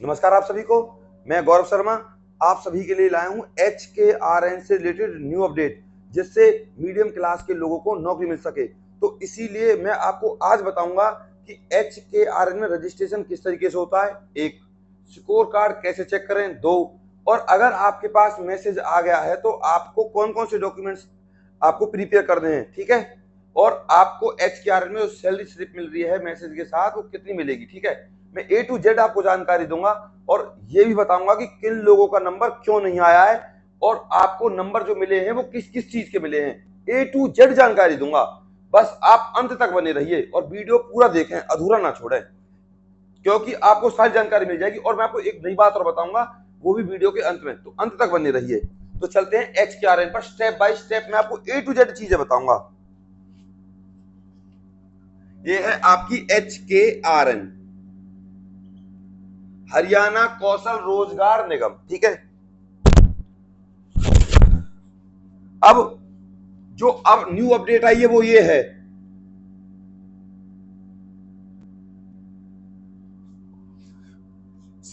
नमस्कार आप सभी को। मैं गौरव शर्मा आप सभी के लिए लाया हूं HKRN से रिलेटेड न्यू अपडेट, जिससे मीडियम क्लास के लोगों को नौकरी मिल सके। तो इसीलिए मैं आपको आज बताऊंगा कि HKRN में रजिस्ट्रेशन किस तरीके से होता है, एक स्कोर कार्ड कैसे चेक करें, दो और अगर आपके पास मैसेज आ गया है तो आपको कौन कौन से डॉक्यूमेंट्स आपको प्रिपेयर करने हैं, ठीक है। और आपको HKRN में जो सैलरी स्लिप मिल रही है मैसेज के साथ वो कितनी मिलेगी, ठीक है। मैं A to Z आपको जानकारी दूंगा और ये भी बताऊंगा कि किन लोगों का नंबर क्यों नहीं आया है और आपको नंबर जो मिले हैं वो किस किस चीज के मिले हैं। A to Z जानकारी दूंगा, बस आप अंत तक बने रहिए और वीडियो पूरा देखें, अधूरा ना छोड़ें, क्योंकि आपको सारी जानकारी मिल जाएगी। और मैं आपको एक नई बात और बताऊंगा, वो भी वीडियो के अंत में, तो अंत तक बने रहिए। तो चलते हैं HKRN पर, स्टेप बाय स्टेप मैं आपको A to Z चीजें बताऊंगा। ये है आपकी HKRN, हरियाणा कौशल रोजगार निगम, ठीक है। अब जो अब न्यू अपडेट आई है वो ये है,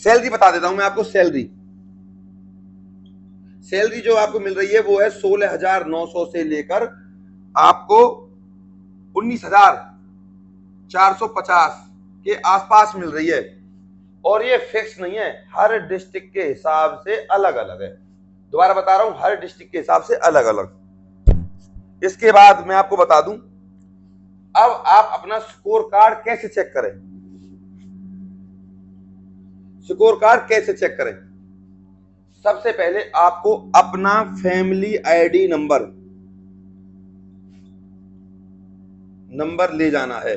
सैलरी बता देता हूं मैं आपको। सैलरी जो आपको मिल रही है वो है 16,900 से लेकर आपको 19,450 के आसपास मिल रही है। और ये फिक्स नहीं है, हर डिस्ट्रिक्ट के हिसाब से अलग अलग है। दोबारा बता रहा हूं, हर डिस्ट्रिक्ट के हिसाब से अलग अलग। इसके बाद मैं आपको बता दूं, अब आप अपना स्कोर कार्ड कैसे चेक करें। स्कोर कार्ड कैसे चेक करें, सबसे पहले आपको अपना फैमिली आईडी नंबर ले जाना है।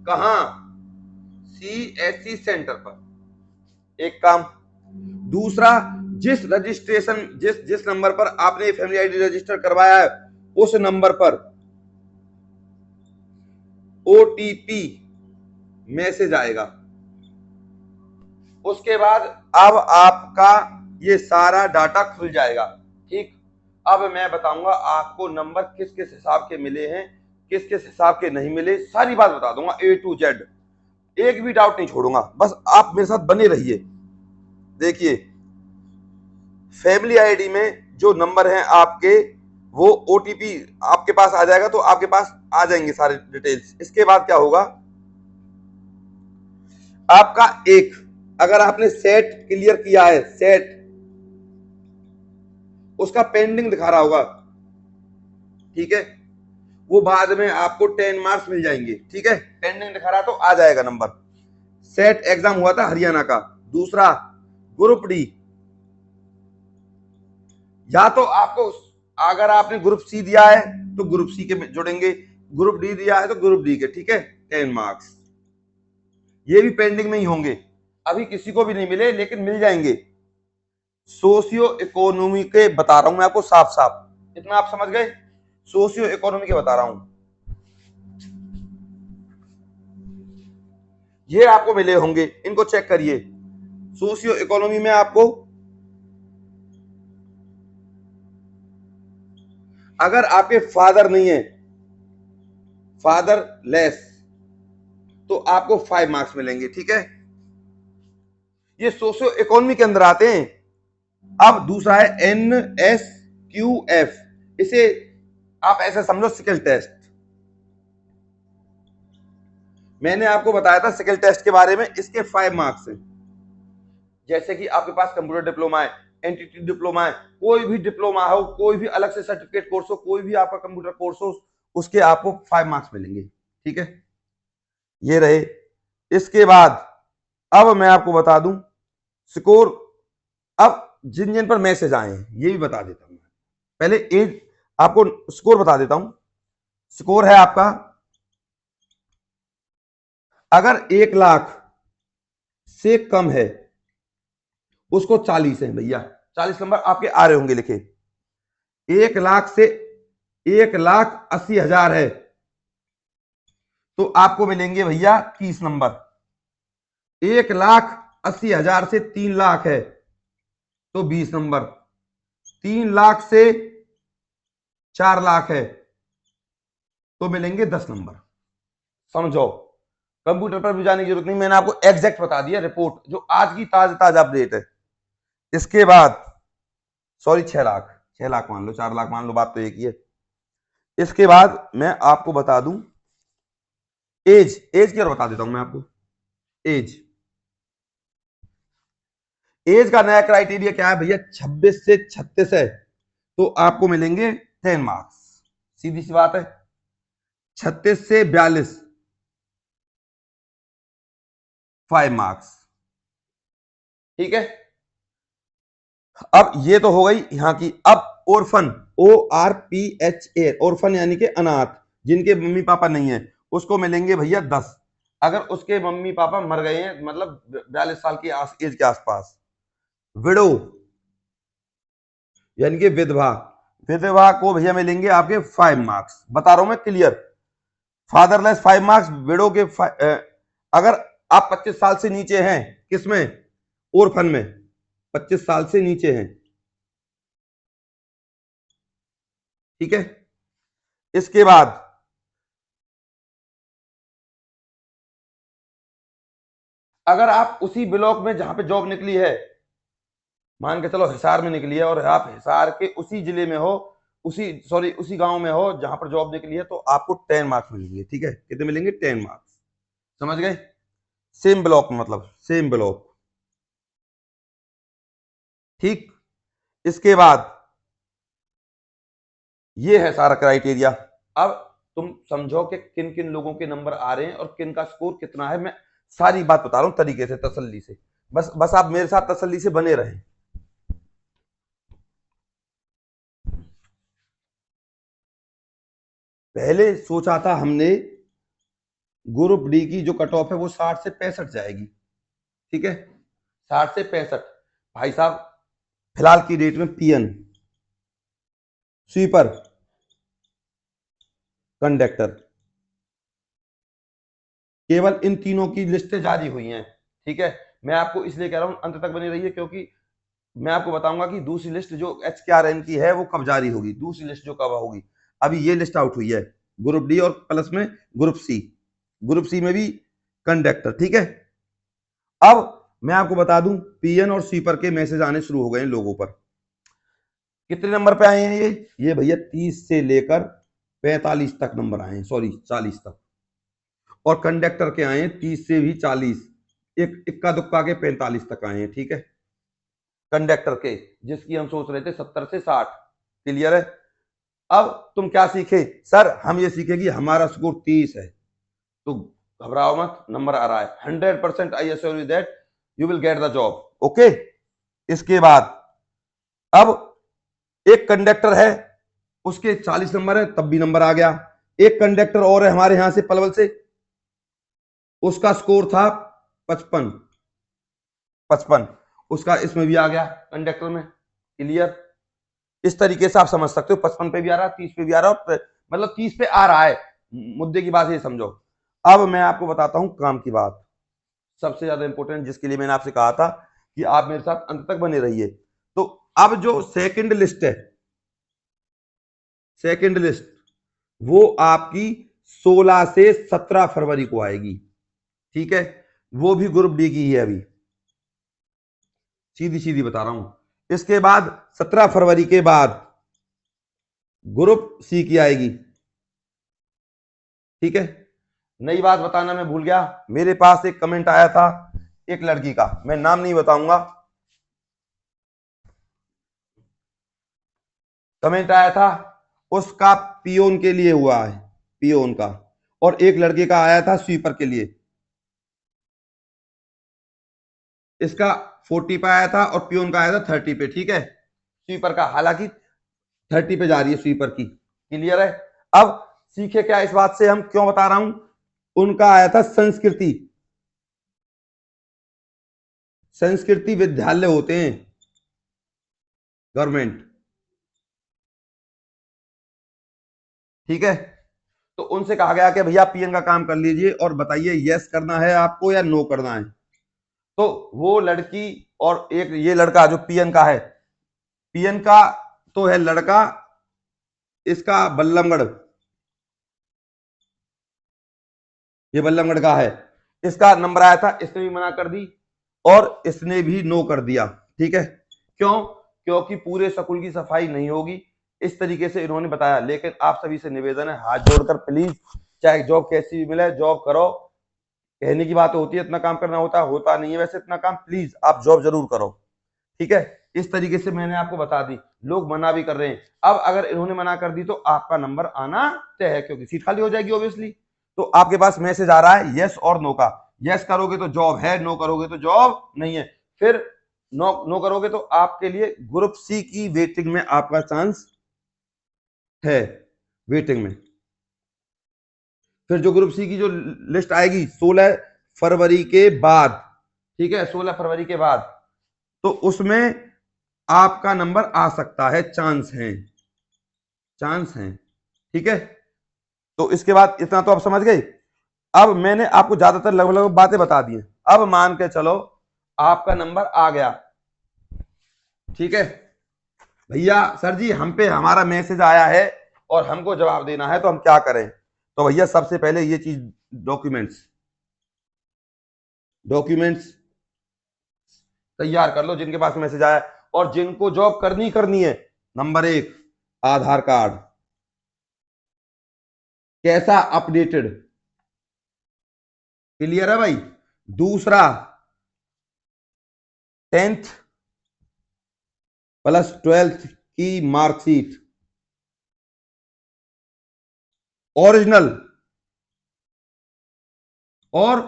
कहां? CSC सेंटर पर, एक काम। दूसरा, जिस नंबर पर आपने फैमिली आईडी रजिस्टर करवाया है उस नंबर पर OTP मैसेज आएगा। उसके बाद अब आपका ये सारा डाटा खुल जाएगा, ठीक। अब मैं बताऊंगा आपको नंबर किस किस हिसाब के मिले हैं, किस किस हिसाब के नहीं मिले, सारी बात बता दूंगा A to Z, एक भी डाउट नहीं छोड़ूंगा, बस आप मेरे साथ बने रहिए। देखिए, फैमिली आईडी में जो नंबर हैं आपके, वो OTP आपके पास आ जाएगा, तो आपके पास आ जाएंगे सारे डिटेल्स। इसके बाद क्या होगा, आपका एक, अगर आपने सेट क्लियर किया है, सेट उसका पेंडिंग दिखा रहा होगा, ठीक है, वो बाद में आपको 10 मार्क्स मिल जाएंगे, ठीक है। पेंडिंग दिखा रहा तो आ जाएगा नंबर। सेट एग्जाम हुआ था हरियाणा का। दूसरा, ग्रुप डी, या तो आपको, अगर आपने ग्रुप सी दिया है तो ग्रुप सी के जुड़ेंगे, ग्रुप डी दिया है तो ग्रुप डी के, ठीक है, 10 मार्क्स। ये भी पेंडिंग में ही होंगे, अभी किसी को भी नहीं मिले लेकिन मिल जाएंगे। सोशियो इकोनॉमी के बता रहा हूं मैं आपको, साफ साफ इतना आप समझ गए, सोशियो इकोनॉमी के बता रहा हूं। ये आपको मिले होंगे, इनको चेक करिए। सोशियो इकोनॉमी में आपको, अगर आपके फादर नहीं है, फादर लेस, तो आपको 5 मार्क्स मिलेंगे, ठीक है। ये सोशियो इकोनॉमी के अंदर आते हैं। अब दूसरा है NSQF, इसे आप ऐसे समझो स्किल टेस्ट। मैंने आपको बताया था स्किल टेस्ट के बारे में, इसके 5 मार्क्स हैं। जैसे कि आपके पास कंप्यूटर डिप्लोमा है, एनटीटी डिप्लोमा है, कोई भी डिप्लोमा हो, कोई भी अलग से सर्टिफिकेट कोर्स हो, कोई भी आपका कंप्यूटर कोर्स हो, उसके आपको 5 मार्क्स मिलेंगे, ठीक है। ये रहे। इसके बाद अब मैं आपको बता दूं स्कोर, अब जिन जिन पर मैसेज आए हैं ये भी बता देता हूं। पहले एज, आपको स्कोर बता देता हूं। स्कोर है आपका, अगर 1 लाख से कम है उसको 40 है भैया, 40 नंबर आपके आ रहे होंगे लिखे। 1 लाख से 1,80,000 है तो आपको मिलेंगे भैया 30 नंबर। 1,80,000 से 3 लाख है तो 20 नंबर। 3 लाख से 4 लाख है तो मिलेंगे 10 नंबर, समझो। कंप्यूटर पर भी जाने की जरूरत नहीं, मैंने आपको एग्जैक्ट बता दिया रिपोर्ट जो आज की ताजा अपडेट है। इसके बाद सॉरी 6 लाख मान लो, 4 लाख मान लो, बात तो एक ही है। इसके बाद मैं आपको बता दूं एज की और बता देता हूं मैं आपको। एज एज का नया क्राइटेरिया क्या है भैया, 26 से 36 है तो आपको मिलेंगे 10 मार्क्स, सीधी सी बात है। 36 से 42 5 मार्क्स, ठीक है। अब ये तो हो गई यहां की। अब ओरफन, ORPHA, ओरफन यानी कि अनाथ, जिनके मम्मी पापा नहीं है, उसको मिलेंगे भैया 10, अगर उसके मम्मी पापा मर गए हैं, मतलब 42 साल की एज के आसपास। विडो यानी कि विधवा, विधवा को भैया मिलेंगे आपके 5 मार्क्स, बता रहा हूं मैं क्लियर। फादरलेस 5 मार्क्स, विडो के अगर आप 25 साल से नीचे हैं, किसमें, ओरफन में 25 साल से नीचे हैं, ठीक है। इसके बाद अगर आप उसी ब्लॉक में जहां पे जॉब निकली है, मान के चलो हिसार में निकली है और आप हिसार के उसी जिले में हो, उसी गांव में हो जहां पर जॉब निकली है, तो आपको 10 मार्क्स मिलेंगे, ठीक है। कितने मिलेंगे, 10 मार्क्स, समझ गए। सेम ब्लॉक में, मतलब सेम ब्लॉक, ठीक। इसके बाद ये है सारा क्राइटेरिया। अब तुम समझो कि किन किन लोगों के नंबर आ रहे हैं और किन का स्कोर कितना है, मैं सारी बात बता रहा हूं तरीके से, तसल्ली से। बस बस आप मेरे साथ तसल्ली से बने रहें। पहले सोचा था हमने ग्रुप डी की जो कट ऑफ है वो 60 से 65 जाएगी, ठीक है, 60 से 65। भाई साहब फिलहाल की डेट में पीएन, स्वीपर, कंडक्टर, केवल इन तीनों की लिस्टें जारी हुई हैं, ठीक है। मैं आपको इसलिए कह रहा हूं अंत तक बने रहिए, क्योंकि मैं आपको बताऊंगा कि दूसरी लिस्ट जो HKRN की है वो कब जारी होगी, दूसरी लिस्ट जो कब होगी। अभी ये लिस्ट आउट हुई है, ग्रुप डी और प्लस में ग्रुप सी में भी कंडक्टर, ठीक है। अब मैं आपको बता दूं पीएन और स्वीपर के मैसेज आने शुरू हो गए हैं लोगों पर। कितने नंबर पे आए हैं ये भैया 30 से लेकर 45 तक नंबर आए हैं, सॉरी 40 तक। और कंडक्टर के आए हैं 30 से भी 40, एक इक्का दुक्का के 45 तक आए हैं, ठीक है। कंडक्टर के, जिसकी हम सोच रहे थे 70 से 60, क्लियर है। अब तुम क्या सीखे, सर हम ये सीखे कि हमारा स्कोर 30 है, तो घबराओ मत, नंबर आ रहा है 100%, I assure you that you will get the job, okay. इसके बाद अब एक कंडक्टर है, उसके 40 नंबर है, तब भी नंबर आ गया। एक कंडक्टर और है हमारे यहां से पलवल से, उसका स्कोर था 55, 55, उसका इसमें भी आ गया कंडक्टर में, क्लियर। इस तरीके से आप समझ सकते हो, 55 पे भी आ रहा है, 30 पे भी आ रहा है, मतलब 30 पे आ रहा है। मुद्दे की बात ये समझो। अब मैं आपको बताता हूं काम की बात, सबसे ज्यादा इंपॉर्टेंट, जिसके लिए मैंने आपसे कहा था कि आप मेरे साथ अंत तक बने रहिए। तो अब जो सेकंड लिस्ट है, सेकंड लिस्ट वो आपकी 16 से 17 फरवरी को आएगी, ठीक है। वो भी ग्रुप डी की है, अभी सीधी सीधी बता रहा हूं। इसके बाद 17 फरवरी के बाद ग्रुप सी की आएगी, ठीक है। नई बात बताना मैं भूल गया, मेरे पास एक कमेंट आया था एक लड़की का, मैं नाम नहीं बताऊंगा, कमेंट आया था, उसका पियोन के लिए हुआ है, पियोन का, और एक लड़के का आया था स्वीपर के लिए। इसका 40 पे आया था और पियोन का आया था 30 पे, ठीक है। स्वीपर का हालांकि 30 पे जा रही है स्वीपर की, क्लियर है। अब सीखे क्या इस बात से, हम क्यों बता रहा हूं, उनका आया था संस्कृति, संस्कृति विद्यालय होते हैं गवर्नमेंट, ठीक है। तो उनसे कहा गया कि भैया पीएन का काम कर लीजिए और बताइए यस करना है आपको या नो करना है। तो वो लड़की और एक ये लड़का जो पीएन का है, पीएन का तो है लड़का, इसका बल्लमगढ़, ये बल्लमगढ़ का है, इसका नंबर आया था, इसने भी मना कर दी और इसने भी नो कर दिया। ठीक है, क्यों? क्योंकि पूरे स्कूल की सफाई नहीं होगी, इस तरीके से इन्होंने बताया। लेकिन आप सभी से निवेदन है, हाथ जोड़कर प्लीज, चाहे जॉब कैसी भी मिले जॉब करो। कहने की बात होती है, इतना काम करना होता नहीं है वैसे इतना काम, प्लीज आप जॉब जरूर करो। ठीक है, इस तरीके से मैंने आपको बता दी। लोग मना भी कर रहे हैं, अब अगर इन्होंने मना कर दी तो आपका नंबर आना तय है, क्योंकि सीट खाली हो जाएगी ऑब्वियसली। तो आपके पास मैसेज आ रहा है यस और नो का। यस करोगे तो जॉब है, नो करोगे तो जॉब नहीं है। फिर नो करोगे तो आपके लिए ग्रुप सी की वेटिंग में आपका चांस है, वेटिंग में। फिर जो ग्रुप सी की जो लिस्ट आएगी 16 फरवरी के बाद, ठीक है, 16 फरवरी के बाद, तो उसमें आपका नंबर आ सकता है, चांस है, चांस है। ठीक है, तो इसके बाद इतना तो आप समझ गए। अब मैंने आपको ज्यादातर लगभग लगभग बातें बता दी हैं। अब मान के चलो आपका नंबर आ गया, ठीक है भैया, सर जी हम पे हमारा मैसेज आया है और हमको जवाब देना है, तो हम क्या करें? तो भैया सबसे पहले ये चीज, डॉक्यूमेंट्स डॉक्यूमेंट्स तैयार कर लो जिनके पास मैसेज आया। और जिनको जॉब करनी है, नंबर 1 आधार कार्ड, कैसा? अपडेटेड, क्लियर है भाई। दूसरा 10th प्लस 12th की मार्कशीट ओरिजिनल, और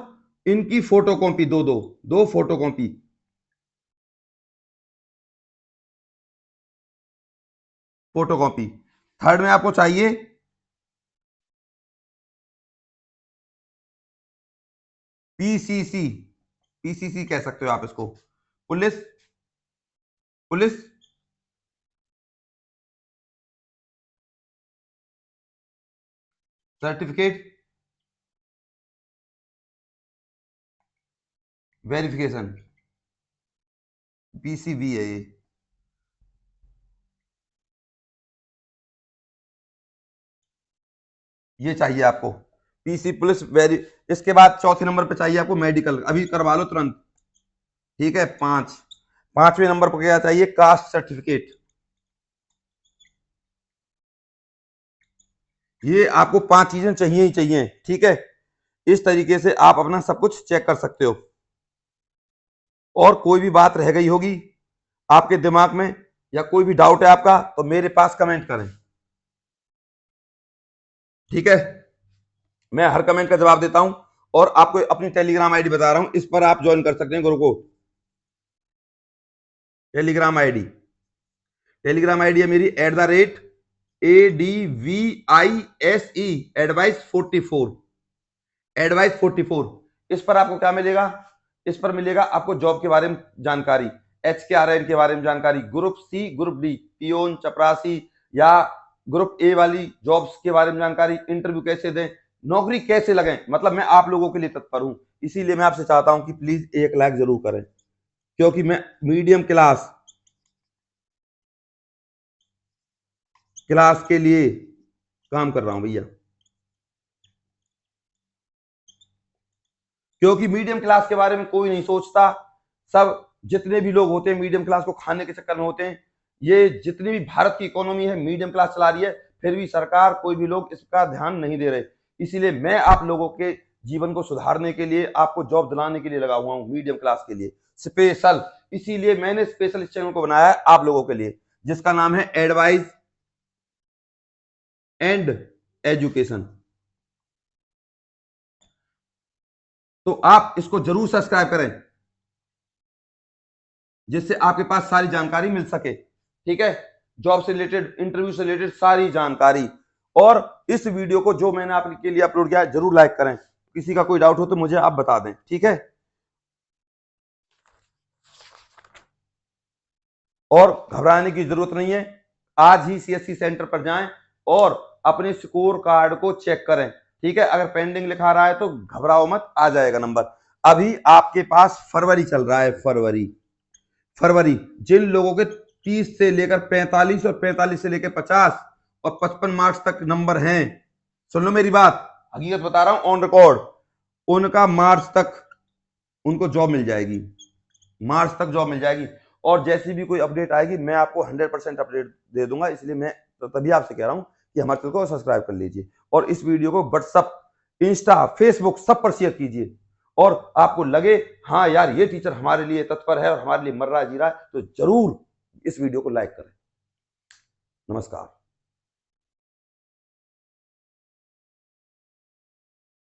इनकी फोटोकॉपी, दो फोटोकॉपी। फोटोकॉपी। थर्ड में आपको चाहिए पीसीसी, पीसीसी कह सकते हो आप इसको, police police certificate verification, PCB है ये चाहिए आपको, पीसी पुलिस वेरी। इसके बाद चौथे नंबर पे चाहिए आपको मेडिकल, अभी करवा लो तुरंत। ठीक है, 5वें नंबर पर क्या चाहिए? Caste certificate. ये आपको 5 चीजें चाहिए ही चाहिए। ठीक है, इस तरीके से आप अपना सब कुछ चेक कर सकते हो। और कोई भी बात रह गई होगी आपके दिमाग में, या कोई भी डाउट है आपका, तो मेरे पास कमेंट करें। ठीक है, मैं हर कमेंट का जवाब देता हूं। और आपको अपनी टेलीग्राम आईडी बता रहा हूं, इस पर आप ज्वाइन कर सकते हैं ग्रुप को। टेलीग्राम आईडी है मेरी @ADVISE एडवाइस 44। इस पर आपको क्या मिलेगा? इस पर मिलेगा आपको जॉब के बारे में जानकारी, HKRN के बारे में जानकारी, group C, group D, peon, चपरासी या ग्रुप ए वाली जॉब्स के बारे में जानकारी, इंटरव्यू कैसे दें, नौकरी कैसे लगें। मतलब मैं आप लोगों के लिए तत्पर हूं, इसीलिए मैं आपसे चाहता हूं कि प्लीज 1 लाइक जरूर करें, क्योंकि मैं मीडियम क्लास के लिए काम कर रहा हूं भैया। क्योंकि मीडियम क्लास के बारे में कोई नहीं सोचता, सब जितने भी लोग होते हैं मीडियम क्लास को खाने के चक्कर में होते हैं। ये जितनी भी भारत की इकोनॉमी है मीडियम क्लास चला रही है, फिर भी सरकार, कोई भी लोग इसका ध्यान नहीं दे रहे। इसीलिए मैं आप लोगों के जीवन को सुधारने के लिए, आपको जॉब दिलाने के लिए लगा हुआ हूं, मीडियम क्लास के लिए स्पेशल। इसीलिए मैंने स्पेशल इस चैनल को बनाया है आप लोगों के लिए, जिसका नाम है एडवाइस एंड एजुकेशन। तो आप इसको जरूर सब्सक्राइब करें, जिससे आपके पास सारी जानकारी मिल सके। ठीक है, जॉब से रिलेटेड, इंटरव्यू से रिलेटेड सारी जानकारी। और इस वीडियो को जो मैंने आपके लिए अपलोड किया है जरूर लाइक करें। किसी का कोई डाउट हो तो मुझे आप बता दें। ठीक है, और घबराने की जरूरत नहीं है। आज ही CSC सेंटर पर जाएं और अपने स्कोर कार्ड को चेक करें। ठीक है, अगर पेंडिंग लिखा रहा है तो घबराओ मत, आ जाएगा नंबर। अभी आपके पास फरवरी चल रहा है, फरवरी जिन लोगों के 30 से लेकर 45 और 45 से लेकर 50 और 55 मार्क्स तक नंबर हैं, सुन लो मेरी बात, हकीकत बता रहा हूं ऑन रिकॉर्ड, उनका मार्च तक उनको जॉब मिल जाएगी, मार्च तक जॉब मिल जाएगी। और जैसी भी कोई अपडेट आएगी मैं आपको 100% अपडेट दे दूंगा। इसलिए मैं तभी आपसे कह रहा हूं कि हमारे चैनल को सब्सक्राइब कर लीजिए और इस वीडियो को व्हाट्सएप, इंस्टा, फेसबुक सब पर शेयर कीजिए। और आपको लगे हाँ यार ये टीचर हमारे लिए तत्पर है और हमारे लिए मर रहा जी रहा है, तो जरूर इस वीडियो को लाइक करें। नमस्कार।